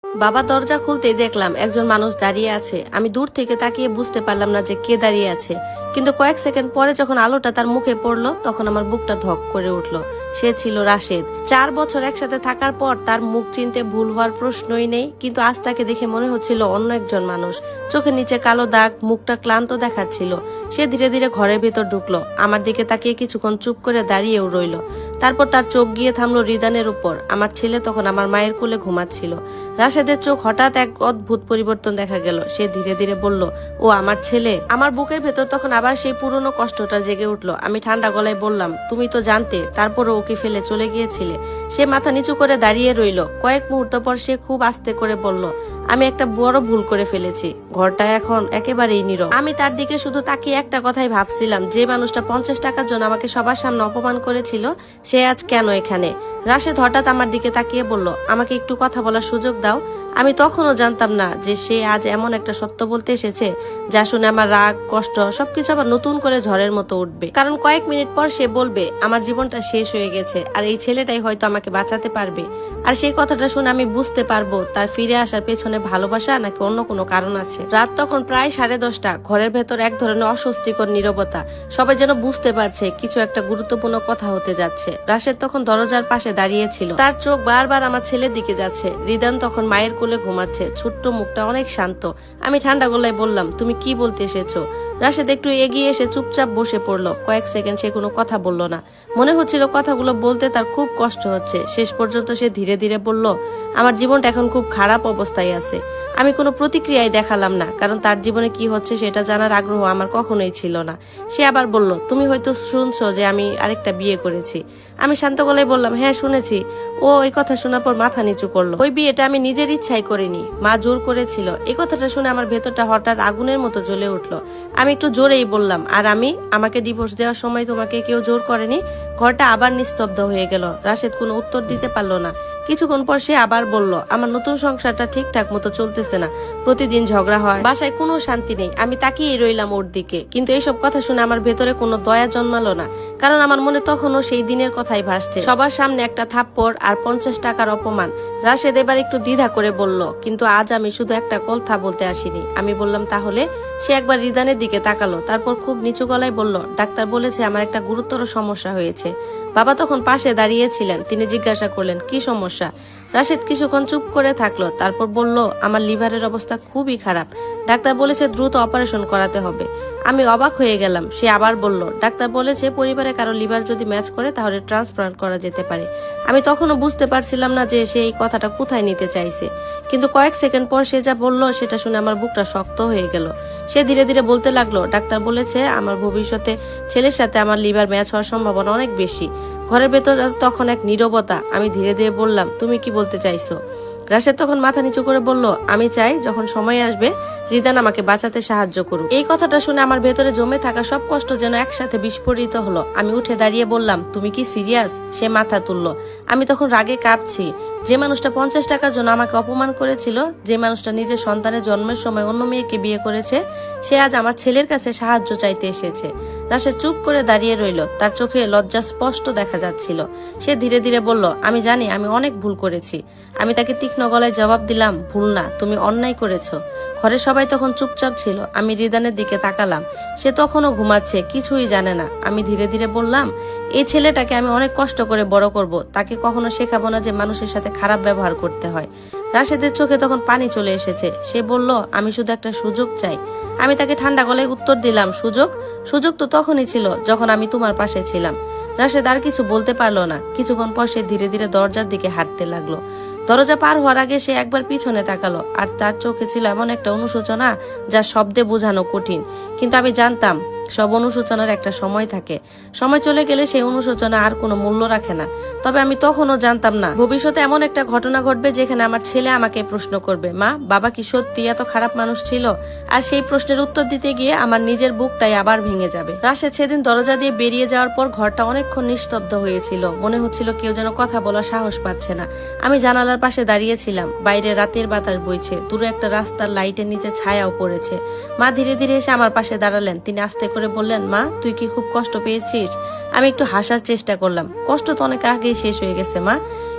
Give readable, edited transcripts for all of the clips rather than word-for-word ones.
বাবা দরজা খুলতেই দেখলাম একজন মানুষ দাঁড়িয়ে আছে। আমি দূর থেকে তাকিয়ে বুঝতে পারলাম না যে কে দাঁড়িয়ে আছে, কিন্তু কয়েক সেকেন্ড পরে যখন আলোটা তার মুখে পড়লো তখন আমার বুকটা ধক করে উঠলো। সে ছিল রাশেদ। 4 বছর একসাথে থাকার পর তার মুখ চিনতে ভুল হওয়ার প্রশ্নই নেই, কিন্তু আজ তাকে দেখে মনে হচ্ছিল অন্য একজন মানুষ। চোখের নিচে কালো দাগ, মুখটা ক্লান্ত দেখাচ্ছিল। সে ধীরে ধীরে ঘরের ভেতর ঢুকলো, আমার দিকে তাকিয়ে কিছুক্ষণ চুপ করে দাঁড়িয়েও রইলো। তারপর তার চোখ গিয়ে থামলো রিদানের উপর। আমার ছেলে তখন আমার মায়ের কোলে ঘুমাচ্ছিল। রাশেদের চোখ হঠাৎ এক অদ্ভুত পরিবর্তন দেখা গেল। সে ধীরে ধীরে বলল, ও আমার ছেলে। আমার বুকের ভেতর তখন আবার সেই পুরনো কষ্টটা জেগে উঠলো। আমি ঠান্ডা গলায় বললাম, তুমি তো জানতে, তারপরও ওকে ফেলে চলে গিয়েছিলে। সে মাথা নিচু করে দাঁড়িয়ে রইল। কয়েক মুহূর্ত পর সে খুব আস্তে করে বলল, আমি একটা বড় ভুল করে ফেলেছি। ঘরটা এখন একেবারেই নীরব। আমি তার দিকে শুধু তাকিয়ে একটা কথাই ভাবছিলাম, যে মানুষটা 50 টাকার জন্য আমাকে সবার সামনে অপমান করেছিল, সে আজ কেন এখানে? রাশেদ হঠাৎ আমার দিকে তাকিয়ে বলল, আমাকে একটু কথা বলার সুযোগ দাও। আমি তখনও জানতাম না যে সে আজ এমন একটা সত্য বলতে এসেছে যা শুনে আমার রাগ, কষ্ট সবকিছু আবার নতুন করে ঝড়ের মতো উঠবে। কারণ কয়েক মিনিট পর সে বলবে, আমার জীবনটা শেষ হয়ে গেছে আর এই ছেলেটাই হয়তো আমাকে বাঁচাতে পারবে। আর সেই কথাটা শুনে আমি বুঝতে পারবো তার ফিরে আসার পেছনে ভালোবাসা নাকি অন্য কোনো কারণ আছে। রাত তখন প্রায় 10:30। ঘরের ভেতর এক ধরনের অস্বস্তিকর নীরবতা। সবাই যেন বুঝতে পারছে কিছু একটা গুরুত্বপূর্ণ কথা হতে যাচ্ছে। রাশেদ তখন দরজার পাশে দাঁড়িয়ে ছিল। তার চোখ বারবার আমার ছেলের দিকে যাচ্ছে। রিদান তখন মায়ের কোলে ঘুমাচ্ছে, ছোট্ট মুখটা অনেক শান্ত। আমি ঠান্ডা গলায় বললাম, তুমি কি বলতে এসেছো? রাশেদ একটু এগিয়ে এসে চুপচাপ বসে পড়লো। কয়েক সেকেন্ড সে কোনো কথা বলল না। মনে হচ্ছিল কথাগুলো বলতে তার খুব কষ্ট হচ্ছে। শেষ পর্যন্ত সে ধীরে ধীরে বলল, আমার জীবনটা এখন খুব খারাপ অবস্থায় আছে। আমি কোনো প্রতিক্রিয়াই দেখালাম না, কারণ তার জীবনে কি হচ্ছে সেটা জানার আগ্রহ আমার কখনোই ছিল না। সে আবার বলল, তুমি হয়তো শুনছো যে আমি আরেকটা বিয়ে করেছি। আমি শান্ত গলায় বললাম, হ্যাঁ শুনেছি। ও এই কথা শোনার পর মাথা নিচু করলো। ওই বিয়েটা আমি নিজের ইচ্ছাই করিনি, মা জোর করেছিল। এই কথাটা শুনে আমার ভেতরটা হঠাৎ আগুনের মতো জ্বলে উঠলো। আমি একটু জোরেই বললাম, আর আমাকে ডিভোর্স দেওয়ার সময় তোমাকে কেউ জোর করেনি। ঘরটা আবার নিস্তব্ধ হয়ে গেল। রাশেদ কোনো উত্তর দিতে পারলো না। কিছুক্ষণ পর সে আবার বলল, আমার নতুন সংসারটা ঠিকঠাক মতো চলতেছে না, প্রতিদিন ঝগড়া হয়, বাসায় কোনো শান্তি নেই। আমি তাকিয়ে রইলাম ওর দিকে, কিন্তু এইসব কথা শুনে আমার ভেতরে কোনো দয়া জন্মালো না, কারণ আমার মনে তখনও সেই দিনের কথাই ভাসছে। সবার সামনে একটা থাপ্পড় আর 50 টাকার অপমান। রাশেদ এবার একটু দ্বিধা করে বলল, কিন্তু আজ আমি শুধু একটা কথা বলতে আসিনি। আমি বললাম, তাহলে? সে একবার রিদানের দিকে তাকালো, তারপর খুব নিচু গলায় বলল, ডাক্তার বলেছে আমার একটা গুরুতর সমস্যা হয়েছে। বাবা তখন পাশে দাঁড়িয়েছিলেন। তিনি জিজ্ঞাসা করলেন, কি সমস্যা? রাশেদ কিছুক্ষণ চুপ করে থাকলো, তারপর বলল, আমার লিভারের অবস্থা খুবই খারাপ। ডাক্তার বলেছে দ্রুত অপারেশন করাতে হবে। আমি অবাক হয়ে গেলাম। সে আবার বলল, ডাক্তার বলেছে পরিবারে কারো লিভার যদি ম্যাচ করে তাহলে ট্রান্সপ্লান্ট করা যেতে পারে। আমি তখনও বুঝতে পারছিলাম না যে সে এই কথাটা কোথায় নিতে চাইছে, কিন্তু কয়েক সেকেন্ড পর সে যা বলল সেটা শুনে আমার বুকটা শক্ত হয়ে গেল। সে ধীরে ধীরে বলতে লাগলো, ডাক্তার বলেছে আমার ভবিষ্যতে ছেলের সাথে আমার লিভার ম্যাচ হওয়ার সম্ভাবনা অনেক বেশি। ঘরের ভেতর তখন এক নীরবতা। আমি ধীরে ধীরে বললাম, তুমি কি বলতে চাইছো? রাশেদ তখন মাথা নিচু করে বলল, আমি চাই যখন সময় আসবে রিদান আমাকে বাঁচাতে সাহায্য করুক। এই কথাটা শুনে আমার ভেতরে জমে থাকা সব কষ্ট যেন একসাথে বিস্ফোরিত হলো। আমি উঠে দাঁড়িয়ে বললাম, তুমি কি সিরিয়াস? সে মাথা তুললো। আমি তখন রাগে কাঁপছি। যে মানুষটা 50 টাকার জন্য আমাকে অপমান করেছিল, যে মানুষটা নিজের সন্তানের জন্মের সময় অন্য মেয়েকে বিয়ে করেছে, সে আজ আমার ছেলের কাছে সাহায্য চাইতে এসেছে। রাশেদ চুপ করে দাঁড়িয়ে রইল। তার চোখে লজ্জা স্পষ্ট দেখা যাচ্ছিল। সে ধীরে ধীরে বলল, আমি জানি আমি অনেক ভুল করেছি। আমি তাকে তীক্ষ্ণ গলায় জবাব দিলাম, ভুল না, তুমি অন্যায় করেছো। ঘরে সবাই তখন চুপচাপ ছিল। আমি রিদানের দিকে তাকালাম। সে তখনও ঘুমাচ্ছে, কিছুই জানে না। আমি ধীরে ধীরে বললাম, এই ছেলেটাকে আমি অনেক কষ্ট করে বড় করব, তাকে কখনো শেখাবো না যে মানুষের সাথে খারাপ ব্যবহার করতে হয়। রাশেদের চোখে তখন পানি চলে এসেছে। সে বলল, আমি শুধু একটা সুযোগ চাই। আমি তাকে ঠান্ডা গলায় উত্তর দিলাম, সুযোগ? সুযোগ তো তখনই ছিল যখন আমি তোমার পাশে ছিলাম। রাশেদ আর কিছু বলতে পারলো না। কিছুক্ষণ পর সে ধীরে ধীরে দরজার দিকে হাঁটতে লাগলো। দরজা পার হওয়ার আগে সে একবার পিছনে তাকালো, আর তার চোখে ছিল এমন একটা অনুশোচনা যা শব্দে বোঝানো কঠিন। কিন্তু আমি জানতাম সব অনুশোচনার একটা সময় থাকে। সময় চলে গেলে সেই অনুশোচনা আর কোনো মূল্য রাখে না। তবে আমি তখনও জানতাম না ভবিষ্যতে এমন একটা ঘটনা ঘটবে যেখানে আমার ছেলে আমাকে প্রশ্ন করবে, মা, বাবা কি সত্যি এত খারাপ মানুষ ছিল? আর সেই প্রশ্নের উত্তর দিতে গিয়ে আমার নিজের বুকটাই আবার ভেঙে যাবে। রাশেদ সেদিন দরজা দিয়ে বেরিয়ে যাওয়ার পর ঘরটা অনেকক্ষণ নিস্তব্ধ হয়েছিল। মনে হচ্ছিল কেউ যেন কথা বলার সাহস পাচ্ছে না। আমি জানালার পাশে দাঁড়িয়েছিলাম। বাইরে রাতের বাতাস বইছে, দূরে একটা রাস্তার লাইটের নিচে ছায়াও পড়েছে। মা ধীরে ধীরে এসে আমার পাশে দাঁড়ালেন। তিনি আস্তে করে বললেন, মা, তুই কি খুব কষ্ট পেয়েছিস? আমি একটু হাসার চেষ্টা করলাম। কষ্ট তো অনেক আগেই শেষ হয়ে গেছে মা,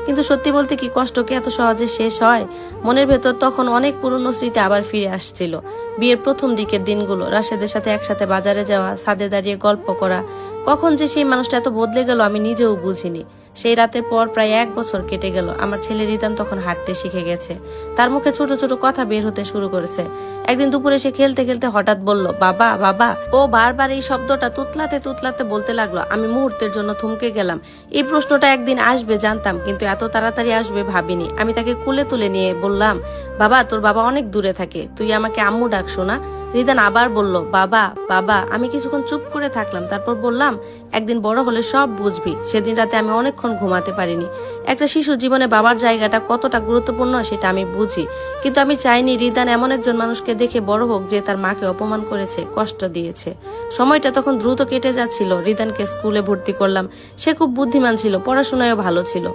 কিন্তু সত্যি বলতে কি কষ্ট কি এত সহজে শেষ হয়? মনের ভেতর তখন অনেক পুরনো স্মৃতি আবার ফিরে আসছিল। বিয়ের প্রথম দিকের দিনগুলো, রাশেদের সাথে একসাথে বাজারে যাওয়া, ছাদে দাঁড়িয়ে গল্প করা। কখন যে সেই মানুষটা এত বদলে গেল আমি নিজেও বুঝিনি। সেই রাতের পর প্রায় 1 বছর কেটে গেল। আমার ছেলে রিদান তখন হাঁটতে শিখে গেছে। তার মুখে ছোট ছোট কথা বের হতে শুরু করেছে। একদিন দুপুরে সে খেলতে খেলতে হঠাৎ বলল, বাবা বাবা। ও বারবার এই শব্দটা তুতলাতে তুতলাতে বলতে লাগলো। আমি মুহূর্তের জন্য থমকে গেলাম। এই প্রশ্নটা একদিন আসবে জানতাম, কিন্তু এত তাড়াতাড়ি আসবে ভাবিনি। আমি তাকে কোলে তুলে নিয়ে বললাম, বাবা তোর বাবা অনেক দূরে থাকে, তুই আমাকে আম্মু ডাক শোনা। রিদান আবার বলল, বাবা বাবা। আমি কিছুক্ষণ চুপ করে থাকলাম, তারপর বললাম, একদিন বড় হলে সব বুঝবি। সেদিন রাতে আমি অনেকক্ষণ ঘুমাতে পারিনি। একটা শিশু জীবনে বাবার জায়গাটা কতটা গুরুত্বপূর্ণ সেটা আমি বুঝি, কিন্তু আমি চাইনি রিদান এমন একজন মানুষকে দেখে বড় হোক যে তার মাকে অপমান করেছে, কষ্ট দিয়েছে। সময়টা তখন দ্রুত কেটে যাচ্ছিল। রিদানকে স্কুলে ভর্তি করলাম। সে খুব বুদ্ধিমান ছিল, পড়াশোনায়ও ভালো ছিল।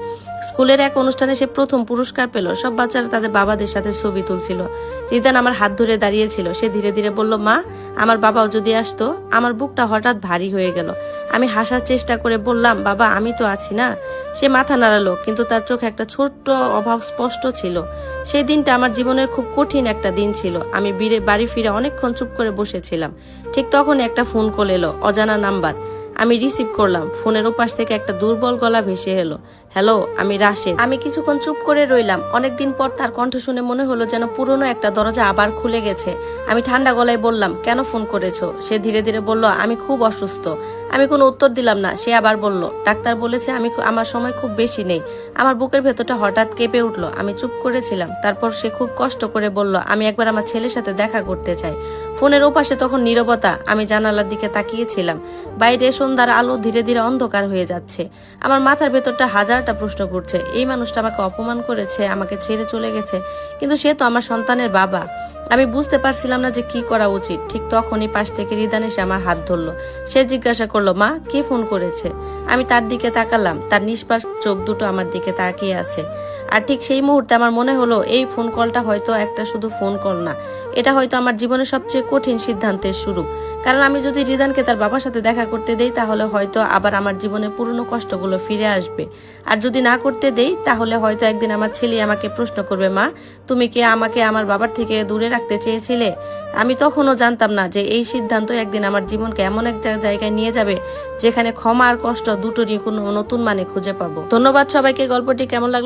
স্কুলের এক অনুষ্ঠানে সে প্রথম পুরস্কার পেল। সব বাচ্চারা তাদের বাবাদের সাথে ছবি তুলছিল। রিদান আমার হাত ধরে দাঁড়িয়েছিল। সে ধীরে ধীরে বলল, মা আমার বাবাও যদি আসতো। আমার বুকটা হঠাৎ ভারী হয়ে গেল। আমি হাসার চেষ্টা করে বললাম, বাবা আমি তো আছি না। সে মাথা নাড়ালো, কিন্তু তার চোখে একটা ছোট্ট অভাব স্পষ্ট ছিল। সেই দিনটা আমার জীবনের খুব কঠিন একটা দিন ছিল। আমি বাড়ি ফিরে অনেকক্ষণ চুপ করে বসেছিলাম। ঠিক তখন একটা ফোন কল এলো, অজানা নাম্বার। আমি রিসিভ করলাম। ফোনের ওপাশ থেকে একটা দুর্বল গলা ভেসে এলো, হ্যালো আমি রাশেদ। আমি কিছুক্ষণ চুপ করে রইলাম। অনেকদিন পর তার কণ্ঠ শুনে মনে হলো যেন পুরনো একটা দরজা আবার খুলে গেছে। আমি ঠান্ডা গলায় বললাম, কেন ফোন করেছো? সে ধীরে ধীরে বলল, আমি খুব অসুস্থ। আমি কোনো উত্তর দিলাম না। সে আবার বলল, ডাক্তার বলেছে আমার সময় খুব বেশি নেই। আমার বুকের ভেতরটা হঠাৎ কেঁপে উঠলো। আমি চুপ করেছিলাম। তারপর সে খুব কষ্ট করে বলল, আমি একবার আমার ছেলের সাথে দেখা করতে চাই। ফোনের ওপাশে তখন নীরবতা। আমি জানালার দিকে তাকিয়েছিলাম। বাইরে সন্ধ্যার আলো ধীরে ধীরে অন্ধকার হয়ে যাচ্ছে। আমার মাথার ভেতরটা হাজারটা প্রশ্ন ঘুরছে। এই মানুষটা আমাকে অপমান করেছে, আমাকে ছেড়ে চলে গেছে, কিন্তু সে তো আমার সন্তানের বাবা। আমি বুঝতে পারছিলাম না যে কি করা উচিত। ঠিক তখনই পাশ থেকে রিদান এসে আমার হাত ধরলো। সে জিজ্ঞাসা করলো, মা কে ফোন করেছে? আমি তার দিকে তাকালাম। তার নিষ্পাপ চোখ দুটো আমার দিকে তাকিয়ে আছে। আর ঠিক সেই মুহূর্তে আমার মনে হলো এই ফোন কলটা হয়তো একটা শুধু ফোন কল না, এটা হয়তো আমার জীবনের সবচেয়ে কঠিন সিদ্ধান্তের শুরু। কারণ আমি যদি রিদানকে তার বাবার সাথে দেখা করতে দেই, তাহলে হয়তো আবার আমার জীবনের পুরনো কষ্টগুলো ফিরে আসবে। আর যদি না করতে দেই, তাহলে হয়তো একদিন আমার ছেলে আমাকে প্রশ্ন করবে, মা তুমি কি আমাকে আমার বাবার থেকে দূরে রাখতে চেয়েছিলে? আমি তখনও জানতাম না যে এই সিদ্ধান্ত একদিন আমার জীবনকে এমন এক জায়গায় নিয়ে যাবে যেখানে ক্ষমা আর কষ্ট দুটোরই কোনো নতুন মানে খুঁজে পাবো। ধন্যবাদ সবাইকে। গল্পটি কেমন লাগলো?